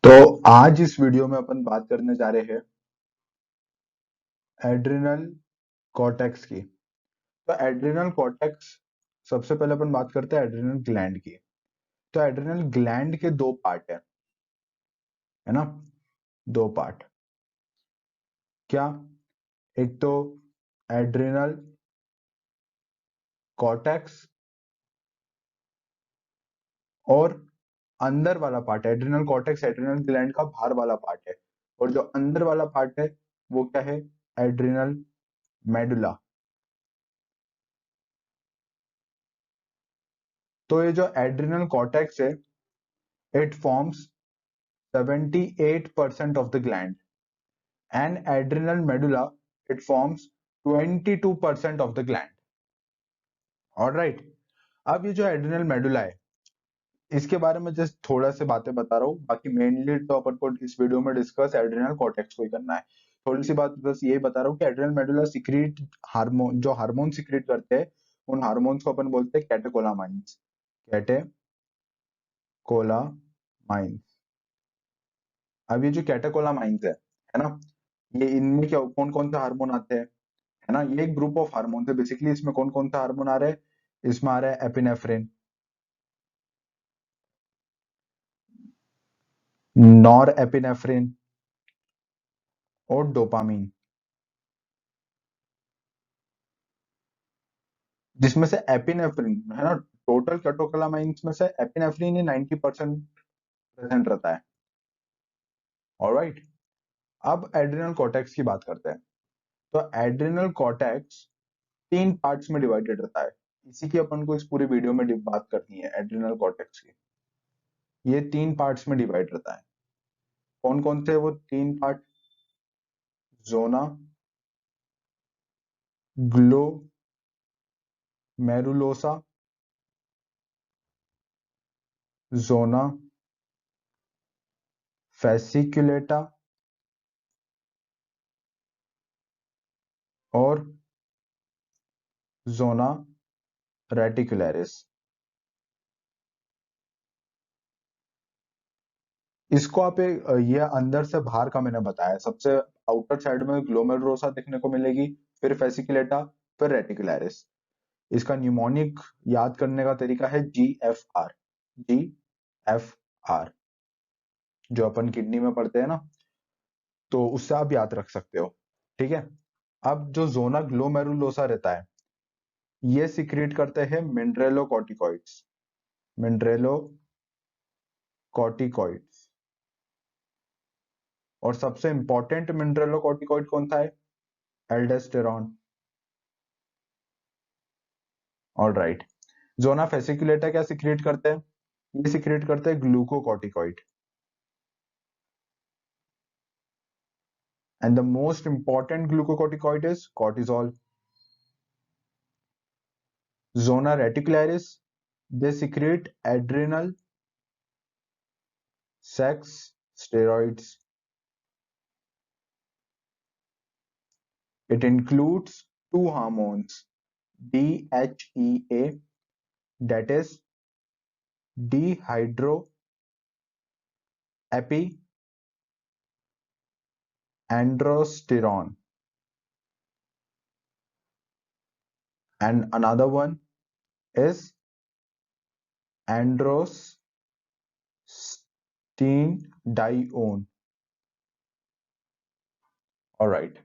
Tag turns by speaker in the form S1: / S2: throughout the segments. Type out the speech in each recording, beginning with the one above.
S1: तो आज इस वीडियो में अपन बात करने जा रहे हैं एड्रिनल कॉर्टेक्स की। तो एड्रिनल कॉर्टेक्स, सबसे पहले अपन बात करते हैं एड्रिनल ग्लैंड की। तो एड्रिनल ग्लैंड के दो पार्ट है ना। दो पार्ट क्या? एक तो एड्रिनल कॉर्टेक्स और अंदर वाला part. Adrenal cortex adrenal gland का बाहर वाला पार्ट है, और जो अंदर वाला पार्ट है वो क्या है? Adrenal medulla. तो ये जो एड्रिनल कॉर्टेक्स है, it forms 78% of the gland, and adrenal medulla, it forms 22% of the gland. All right. अब ये जो एड्रिनल मेडुला है, इसके बारे में जस्ट थोड़ा से बातें बता रहा हूँ, बाकी मेनली तो अपन को इस वीडियो में डिस्कस एड्रिनल कॉर्टेक्स को ही करना है। थोड़ी सी बात बस यही बता रहा हूँ कि एड्रिनल मेडुला सीक्रेट हार्मोन, जो हार्मोन सीक्रेट करते हैं, उन हार्मोन्स को अपन बोलते हैं कैटेकोलामाइंस। कैटेकोलामाइंस। अब ये जो कैटेकोलामाइंस है ना, ये इनमें क्या कौन कौन से हार्मोन आते हैं, है ना। ये एक ग्रुप ऑफ हार्मोन है बेसिकली। इसमें कौन कौन सा हार्मोन आ रहा है? इसमें आ रहा है एपिनेफ्रिन, नॉर एपिनेफ्रिन और डोपामीन। जिसमें से एपिनेफ्रिन है ना, टोटल कैटेकोलामाइंस में से एपिनेफ्रिन ही 90% प्रेजेंट रहता है। ऑलराइट। अब एड्रिनल कॉर्टेक्स की बात करते हैं। तो एड्रिनल कॉर्टेक्स तीन पार्ट्स में डिवाइडेड रहता है। इसी की अपन को इस पूरी वीडियो में बात करनी है एड्रिनल कॉर्टेक्स की। ये तीन पार्ट्स में डिवाइड रहता है। कौन कौन से वो तीन पार्ट? जोना ग्लोमेरुलोसा, जोना fasciculata और जोना रेटिकुलरिस। इसको आप ये अंदर से बाहर का मैंने बताया। सबसे आउटर साइड में ग्लोमेरुलोसा देखने को मिलेगी, फिर फेसिकुलेटा, फिर रेटिकुलरिस। इसका न्यूमोनिक याद करने का तरीका है GFR। GFR जो अपन किडनी में पढ़ते हैं ना, तो उससे आप याद रख सकते हो। ठीक है। अब जो जोना ग्लोमेरुलोसा रहता है, ये सिक्रीट करते हैं मिनरेलोकॉर्टिकॉइड्स। मिनरेलोकॉर्टिकॉइड्स। और सबसे इंपॉर्टेंट मिनरेलोकॉर्टिकॉइड कौन सा है? Aldosterone. All right. Zona fasciculata क्या सिक्रिएट करते हैं? ये सिक्रिएट करते हैं glucocorticoid. And the most important glucocorticoid is cortisol. Zona reticularis, they secrete adrenal sex steroids. It includes two hormones, DHEA, that is dehydroepiandrosterone, and another one is androstenedione. All right.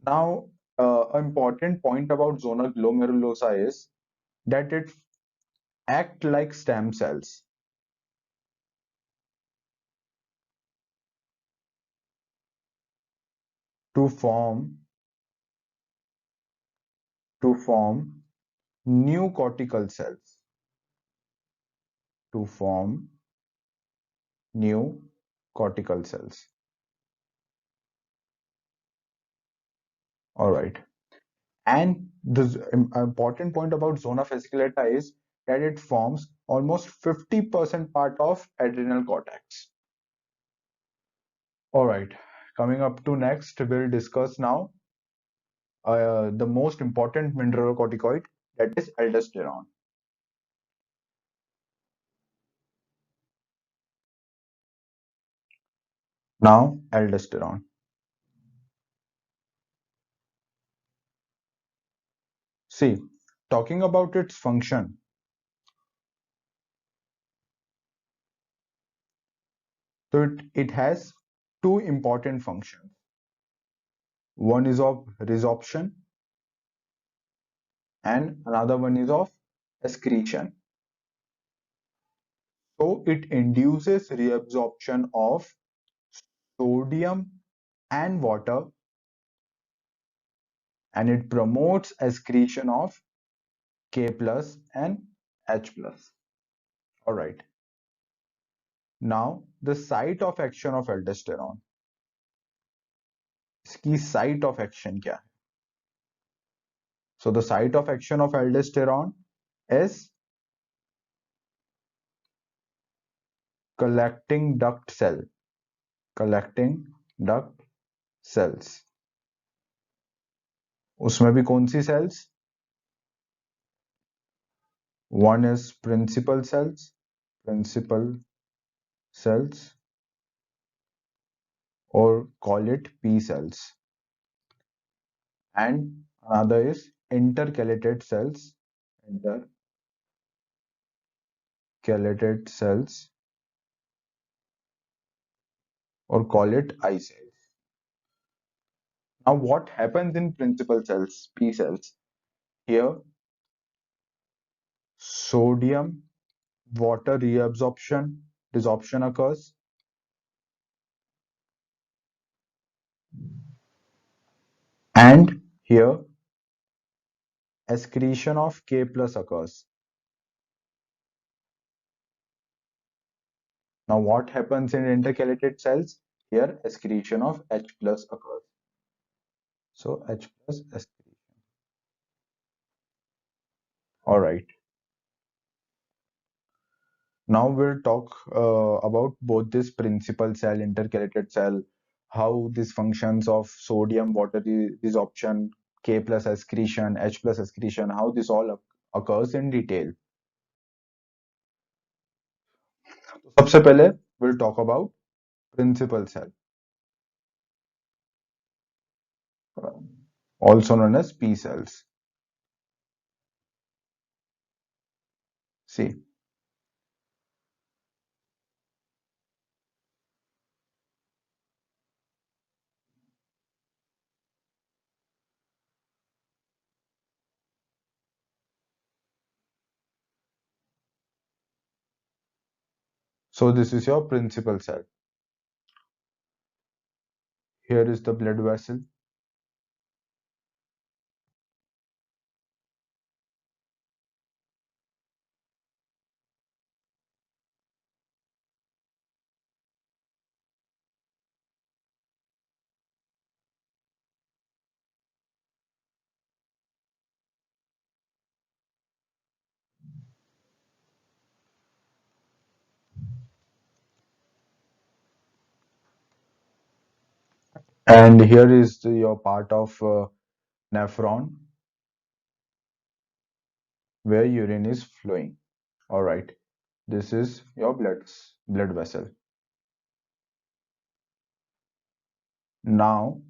S1: Now, an important point about zona glomerulosa is that it act like stem cells to form new cortical cells. To form new cortical cells. All right. And the important point about zona fasciculata is that it forms almost 50% part of adrenal cortex. All right. Coming up to next, we'll discuss now the most important mineralocorticoid, that is aldosterone. Now, aldosterone. See, talking about its function, so it has two important functions. One is of resorption and another one is of excretion. So it induces reabsorption of sodium and water, and it promotes excretion of K plus and H plus. All right. Now the site of action of aldosterone. इसकी site of action क्या है? So the site of action of aldosterone is collecting duct cell. Collecting duct cells. उसमें भी कौन सी cells? One is principal cells. Principal cells, or call it P cells, and another is intercalated cells. Intercalated cells, or call it I cells. Now what happens in principal cells, P cells? Here sodium water reabsorption, desorption occurs, and here excretion of K plus occurs. Now what happens in intercalated cells? Here excretion of H plus occurs. So H plus excretion. All right. Now we'll talk about both this principal cell, intercalated cell, how these functions of sodium water resorption, K plus excretion, H plus excretion, how this all occurs in detail. तो सबसे पहले we'll talk about principal cell, also known as P cells. See, so this is your principal cell. Here is the blood vessel. And here is your part of nephron, where urine is flowing. All right, this is your blood vessel. Now,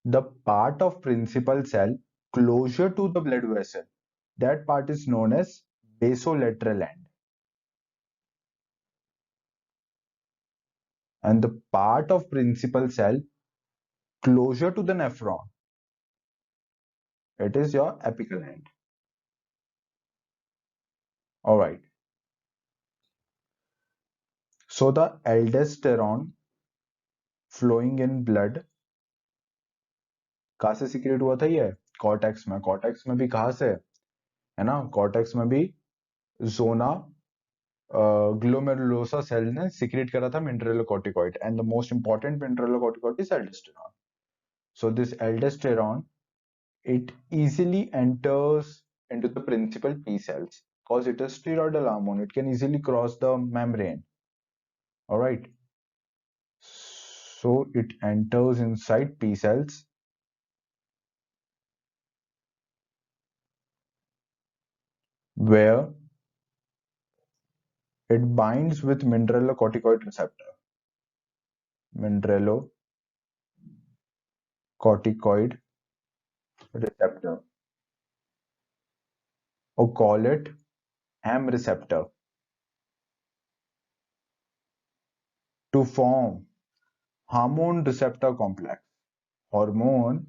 S1: the part of principal cell closer to the blood vessel, that part is known as basolateral end. And the part of principal cell closer to the nephron, it is your apical end. All right. So the aldosterone flowing in blood कहाँ से secret हुआ था? ये cortex में. Cortex में भी कहाँ से है ना? कॉर्टेक्स में भी जोना ग्लोमेरुलोसा सेल ने सीक्रेट करा था mineralocorticoid, and the most important mineralocorticoid is aldosterone. So this aldosterone, it easily enters into the principal P cells because it is steroidal hormone. It can easily cross the membrane. All right. So it enters inside P cells where it binds with mineralocorticoid receptor. मिनरेलो corticoid receptor or call it ham receptor to form hormone receptor complex. Hormone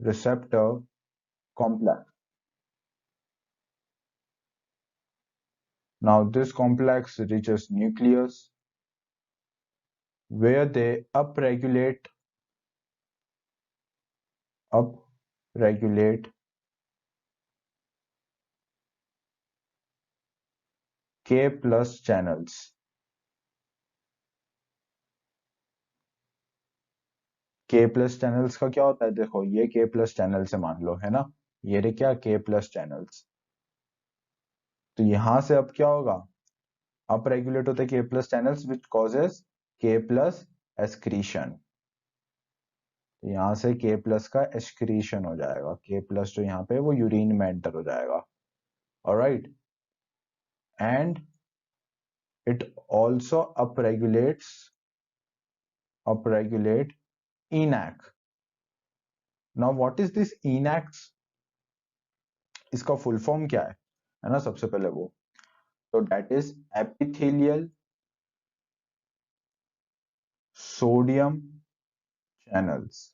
S1: receptor complex. Now this complex reaches nucleus where they upregulate K plus channels. K plus channels का क्या होता है? देखो ये K plus channel से मान लो, है ना, ये रे क्या K plus channels. तो यहां से अब क्या होगा? अप रेगुलेट होते K plus channels which causes K plus excretion. तो यहां से K plus का excretion हो जाएगा. K plus जो यहाँ पे वो यूरिन में एंटर हो जाएगा. Alright, and it also upregulate ENaC. Now what is this ENaC? इसका फुल फॉर्म क्या है ना, सबसे पहले वो, तो that is epithelial sodium channels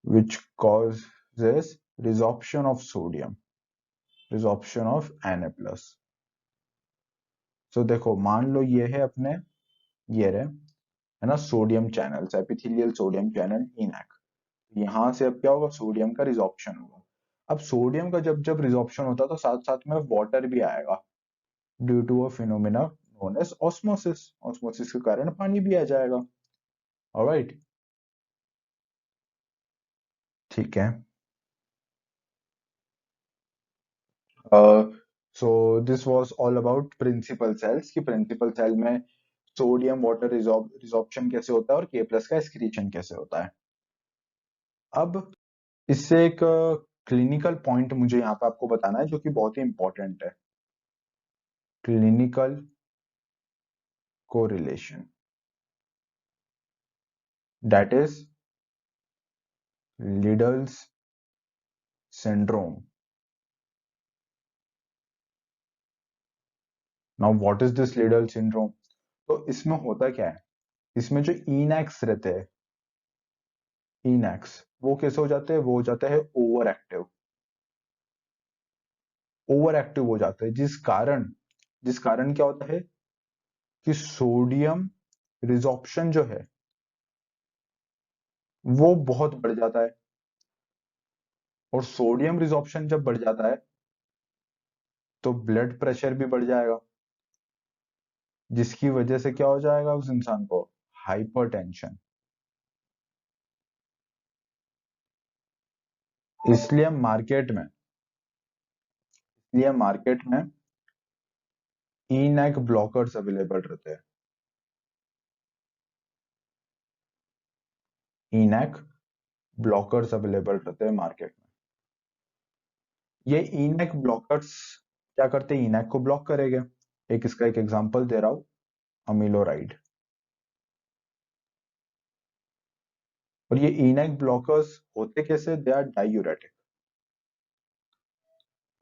S1: which causes resorption of sodium, resorption of Na+. So देखो मान लो ये है अपने, ये रहे, है ना, sodium channels, epithelial sodium channel ENaC. यहां से अब क्या होगा? सोडियम का रिजॉर्प्शन होगा. अब सोडियम का जब जब रिजॉर्प्शन होता है तो साथ साथ में वाटर भी आएगा due to a phenomena known as osmosis. Osmosis के कारण पानी भी आ जाएगा. ऑलराइट, ठीक है. So this was all about principal cells, कि प्रिंसिपल सेल में सोडियम वाटर रिजॉर्प्शन कैसे होता है और K प्लस का एक्सक्रीशन कैसे होता है. अब इससे एक क्लिनिकल पॉइंट मुझे यहाँ पे आपको बताना है जो कि बहुत ही इंपॉर्टेंट है. Clinical correlation, that is Liddle's syndrome. Now what is this Liddle syndrome? तो इसमें होता क्या है, इसमें जो ENaCs रहते हैं, ENaCs वो कैसे हो जाते हैं? वो हो जाते हैं ओवर एक्टिव हो जाते हैं, जिस कारण क्या होता है कि सोडियम रिजॉर्प्शन जो है वो बहुत बढ़ जाता है. और सोडियम रिजॉर्प्शन जब बढ़ जाता है तो ब्लड प्रेशर भी बढ़ जाएगा, जिसकी वजह से क्या हो जाएगा उस इंसान को? हाइपरटेंशन. इसलिए मार्केट में ENaC ब्लॉकर्स अवेलेबल रहते हैं. ENaC ब्लॉकर्स अवेलेबल रहते हैं मार्केट में. ये ENaC ब्लॉकर्स क्या करते हैं? ENaC को ब्लॉक करेंगे. इसका एक एग्जांपल दे रहा हूं, अमीलोराइड. और ये ENaC ब्लॉकर्स होते कैसे? They are diuretic.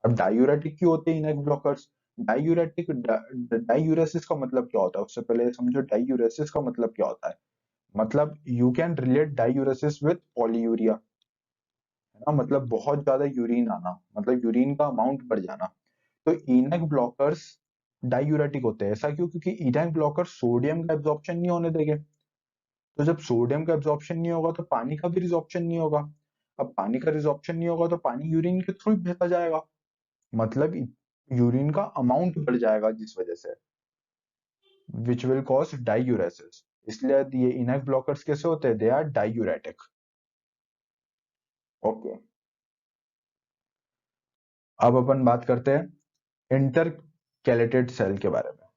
S1: अब डायूरेटिक क्यों होते हैं ENaC ब्लॉकर्स? डायूरेसिस का मतलब क्या होता है? उससे पहले समझो डायूरेसिस का मतलब क्या होता है. मतलब you can relate diuresis with polyuria, है ना, मतलब बहुत ज्यादा यूरिन आना, मतलब यूरिन का अमाउंट बढ़ जाना. तो ENaC ब्लॉकर्स डायूरेटिक होते हैं. ऐसा क्यों? क्योंकि ENaC ब्लॉकर सोडियम का एब्जॉर्प्शन नहीं होने देंगे. तो जब सोडियम का एब्जॉर्प्शन नहीं होगा तो पानी का भी रिजॉर्प्शन नहीं होगा. अब पानी का रिजॉर्प्शन नहीं होगा तो पानी यूरिन के थ्रू बहता जाएगा, मतलब यूरिन का अमाउंट बढ़ जाएगा, जिस वजह से विच विल कॉज डायूरेसिस. इसलिए ये ENaC ब्लॉकर्स कैसे होते हैं? दे आर डायूरेटिक. ओके, अब अपन बात करते हैं इंटरकैलेटेड सेल के बारे में.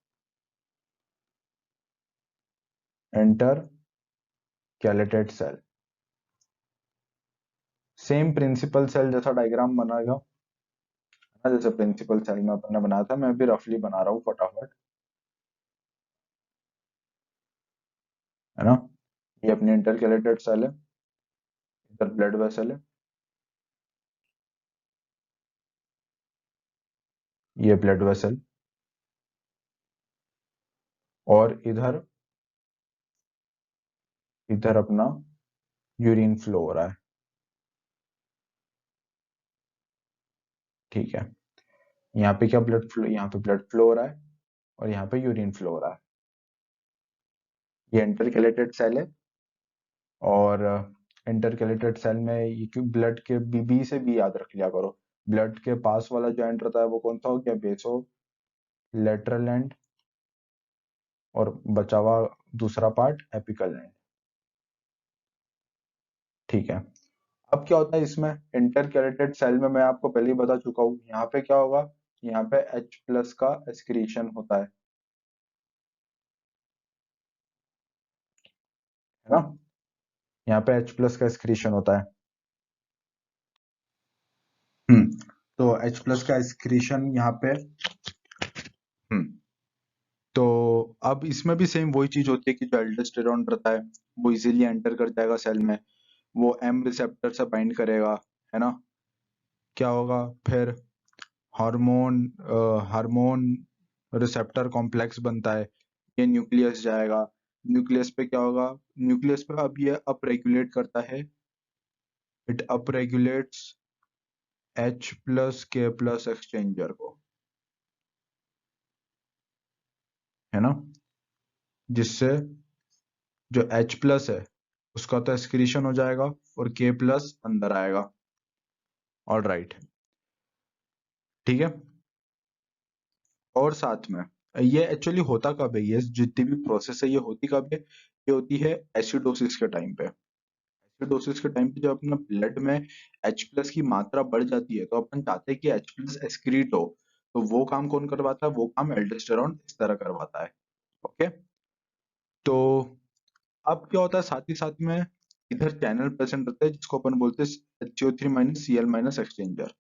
S1: Intercalated cell same principal cell जैसा डायग्राम बनाएगा ना, जैसे प्रिंसिपल सेल में अपन ने बनाया था. मैं भी रफली बना रहा हूँ फटाफट. है ना। ये अपनी इंटरकैलेटेड सेल है, इधर ब्लड वेसल है, ये ब्लड वेसल, और इधर इधर अपना यूरिन फ्लो हो रहा है। ठीक है, यहाँ पे क्या ब्लड फ्लो, यहाँ पे ब्लड फ्लो हो रहा है और यहाँ पे यूरिन फ्लो हो रहा है। ये इंटरकैलेटेड सेल है, और इंटरकैलेटेड सेल में ये क्यों ब्लड के बी से बी याद रख लिया करो। ब्लड के पास वाला जो एंड रहता है वो कौन सा हो गया, बेसो लेटरल एंड, और बचा हुआ दूसरा पार्ट एपिकल एंड। ठीक है, अब क्या होता है इसमें इंटरकैलेटेड सेल में, मैं आपको पहले ही बता चुका हूँ, यहाँ पे क्या होगा, यहाँ पे H प्लस का एक्सक्रीशन होता है ना। यहाँ पे H प्लस का एक्सक्रीशन होता है। तो H प्लस का एक्सक्रीशन यहाँ पे, हम्म तो अब इसमें भी सेम वही चीज होती है कि जो एल्डोस्टेरॉन रहता है वो इजीली एंटर कर जाएगा सेल में, वो एम रिसेप्टर से बाइंड करेगा, है ना। क्या होगा फिर, हार्मोन हार्मोन रिसेप्टर कॉम्प्लेक्स बनता है, ये न्यूक्लियस जाएगा। न्यूक्लियस पे क्या होगा, न्यूक्लियस पे अब ये अप रेगुलेट करता है, it up regulates H plus के प्लस एक्सचेंजर को, है ना, जिससे जो H प्लस है उसका तो एक्सक्रीशन हो जाएगा और K प्लस अंदर आएगा। ऑल राइट, ठीक है। और साथ में ये एक्चुअली होता कब है, ये जितनी भी प्रोसेस है ये होती कब है, ये होती है एसिडोसिस के टाइम पे। एसिडोसिस के टाइम पे जब अपना ब्लड में H प्लस की मात्रा बढ़ जाती है तो अपन चाहते हैं कि H प्लस एक्सक्रीट हो, तो वो काम कौन करवाता है, वो काम एल्डोस्टेरॉन इस तरह करवाता है। ओके, तो अब क्या होता है साथ में इधर चैनल प्रेजेंट रहता है जिसको अपन बोलते हैं HCO3 minus Cl minus exchanger.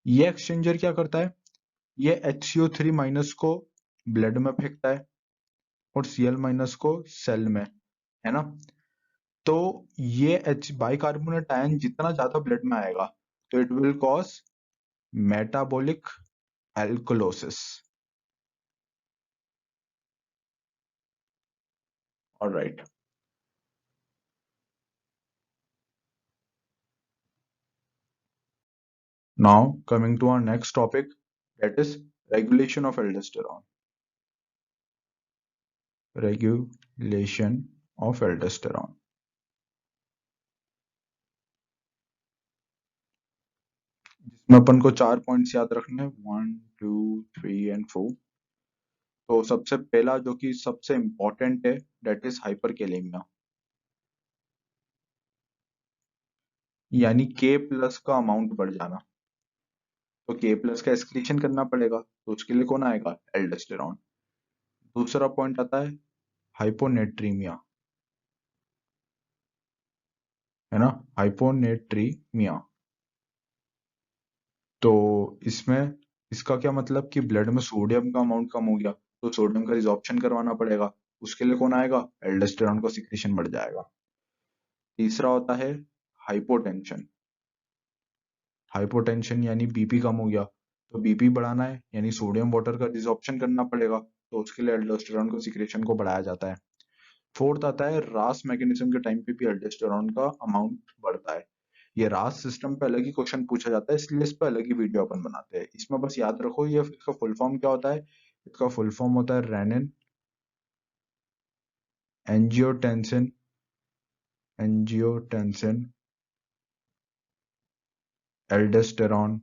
S1: ये एक्सचेंजर क्या करता है, ये HCO3 माइनस को ब्लड में फेंकता है और Cl माइनस को सेल में, है ना। तो ये H बाइकार्बोनेट आयन जितना ज्यादा ब्लड में आएगा तो it will cause metabolic alkalosis. Alright, now coming to our next topic, that is regulation of aldosterone. Regulation of aldosterone, जिसमें अपन को 4 पॉइंट्स याद रखने हैं, 1 2 3 एंड 4। तो सबसे पहला जो कि सबसे इंपॉर्टेंट है, दैट इज हाइपरकेलेमिया, यानी के प्लस का अमाउंट बढ़ जाना। तो के प्लस का एक्सक्रीशन करना पड़ेगा, तो उसके लिए कौन आएगा, एल्डोस्टेरॉन। दूसरा पॉइंट आता है हाइपोनेट्रीमिया, है ना, हाइपोनेट्रीमिया। तो इसमें इसका क्या मतलब कि ब्लड में सोडियम का अमाउंट कम हो गया, तो सोडियम का रिजॉर्प्शन करवाना पड़ेगा, उसके लिए कौन आएगा, एल्डोस्टेरॉन का सिक्रीशन बढ़ जाएगा। तीसरा होता है हाइपोटेंशन, हाइपोटेंशन यानी बीपी कम हो गया, तो बीपी बढ़ाना है यानी सोडियम वाटर का डिसॉर्प्शन करना पड़ेगा, तो उसके लिए एल्डोस्टेरॉन को सिक्रेशन को बढ़ाया जाता है। फोर्थ आता है रास मैकेनिज्म के टाइम पे भी एल्डोस्टेरॉन का अमाउंट बढ़ता है। ये रास सिस्टम पे अलग ही क्वेश्चन पूछा जाता है, इसलिए इस पर अलग ही वीडियो अपन बनाते हैं। इसमें बस याद रखो ये इसका फुल फॉर्म क्या होता है, इसका फुल फॉर्म होता है renin angiotensin, angiotensin aldosterone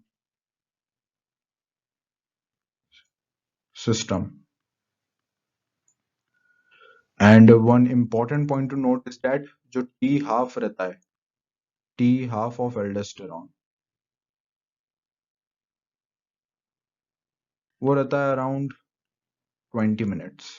S1: system. And one important point two note is that जो टी हाफ रहता है, टी हाफ ऑफ एल्डोस्टेरॉन, वो रहता है अराउंड 20 मिनट्स।